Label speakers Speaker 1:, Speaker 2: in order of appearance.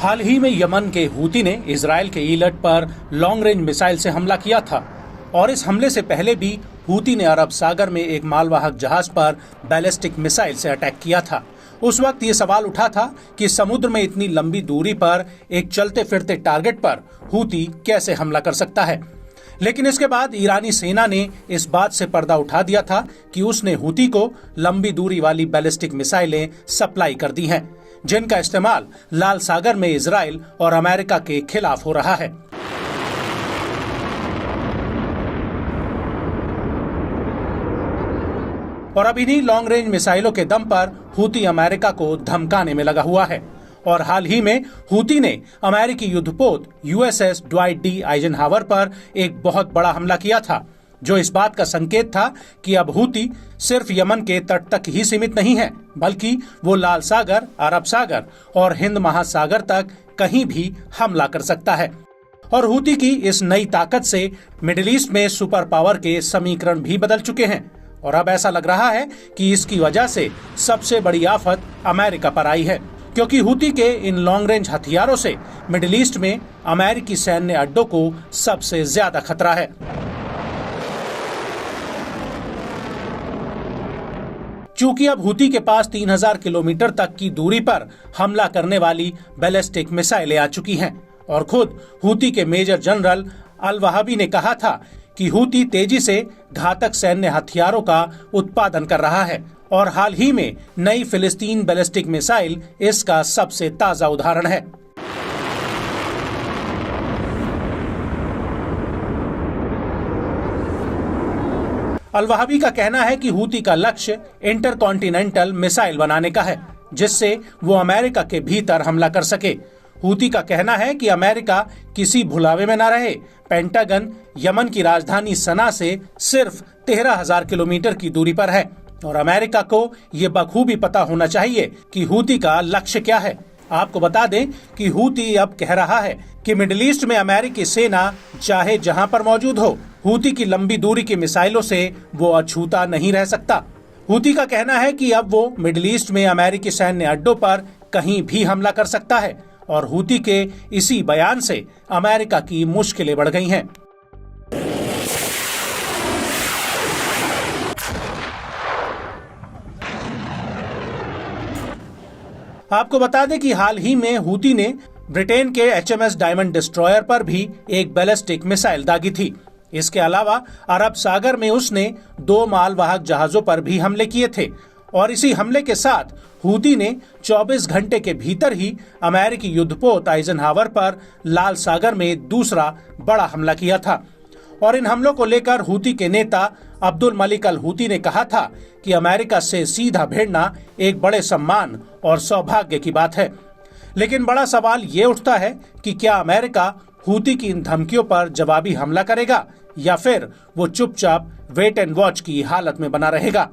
Speaker 1: हाल ही में यमन के हूती ने इजराइल के ईलट पर लॉन्ग रेंज मिसाइल से हमला किया था और इस हमले से पहले भी हूती ने अरब सागर में एक मालवाहक जहाज पर बैलिस्टिक मिसाइल से अटैक किया था। उस वक्त ये सवाल उठा था कि समुद्र में इतनी लंबी दूरी पर एक चलते फिरते टारगेट पर हूती कैसे हमला कर सकता है। लेकिन इसके बाद ईरानी सेना ने इस बात से पर्दा उठा दिया था कि उसने हूती को लंबी दूरी वाली बैलिस्टिक मिसाइलें सप्लाई कर दी हैं, जिनका इस्तेमाल लाल सागर में इजराइल और अमेरिका के खिलाफ हो रहा है। और अब इन्हीं लॉन्ग रेंज मिसाइलों के दम पर हूती अमेरिका को धमकाने में लगा हुआ है। और हाल ही में हूती ने अमेरिकी युद्धपोत यूएसएस ड्वाइट डी आइजनहावर पर एक बहुत बड़ा हमला किया था, जो इस बात का संकेत था कि अब हूती सिर्फ यमन के तट तक ही सीमित नहीं है, बल्कि वो लाल सागर, अरब सागर और हिंद महासागर तक कहीं भी हमला कर सकता है। और हूती की इस नई ताकत से मिडिल ईस्ट में सुपर पावर के समीकरण भी बदल चुके हैं और अब ऐसा लग रहा है कि इसकी वजह से सबसे बड़ी आफत अमेरिका पर आई है, क्योंकि हूती के इन लॉन्ग रेंज हथियारों से मिडिल ईस्ट में अमेरिकी सैन्य अड्डों को सबसे ज्यादा खतरा है। चूंकि अब हूती के पास 3000 किलोमीटर तक की दूरी पर हमला करने वाली बैलिस्टिक मिसाइलें आ चुकी हैं और खुद हूती के मेजर जनरल अल वहाबी ने कहा था कि हूती तेजी से घातक सैन्य हथियारों का उत्पादन कर रहा है और हाल ही में नई फिलिस्तीन बैलिस्टिक मिसाइल इसका सबसे ताजा उदाहरण है। अल वहाबी का कहना है कि हूती का लक्ष्य इंटरकॉन्टिनेंटल मिसाइल बनाने का है, जिससे वो अमेरिका के भीतर हमला कर सके। हूती का कहना है कि अमेरिका किसी भुलावे में न रहे। पेंटागन यमन की राजधानी सना से सिर्फ 13,000 किलोमीटर की दूरी पर है और अमेरिका को ये बखूबी पता होना चाहिए कि हूती का लक्ष्य क्या है। आपको बता दें कि हूती अब कह रहा है कि मिडिल ईस्ट में अमेरिकी सेना चाहे जहां पर मौजूद हो, हूती की लंबी दूरी की मिसाइलों से वो अछूता नहीं रह सकता। हूती का कहना है कि अब वो मिडिल ईस्ट में अमेरिकी सैन्य अड्डों पर कहीं भी हमला कर सकता है और हूती के इसी बयान से अमेरिका की मुश्किलें बढ़ गई हैं। आपको बता दें कि हाल ही में हूती ने ब्रिटेन के HMS डायमंड डिस्ट्रॉयर पर भी एक बैलिस्टिक मिसाइल दागी थी। इसके अलावा अरब सागर में उसने 2 मालवाहक जहाजों पर भी हमले किए थे और इसी हमले के साथ हूती ने 24 घंटे के भीतर ही अमेरिकी युद्धपोत आइजनहावर पर लाल सागर में दूसरा बड़ा हमला किया था। और इन हमलों को लेकर हूती के नेता अब्दुल मलिक अल हूती ने कहा था कि अमेरिका से सीधा भिड़ना एक बड़े सम्मान और सौभाग्य की बात है। लेकिन बड़ा सवाल ये उठता है कि क्या अमेरिका हूती की इन धमकियों पर जवाबी हमला करेगा या फिर वो चुपचाप वेट एंड वॉच की हालत में बना रहेगा।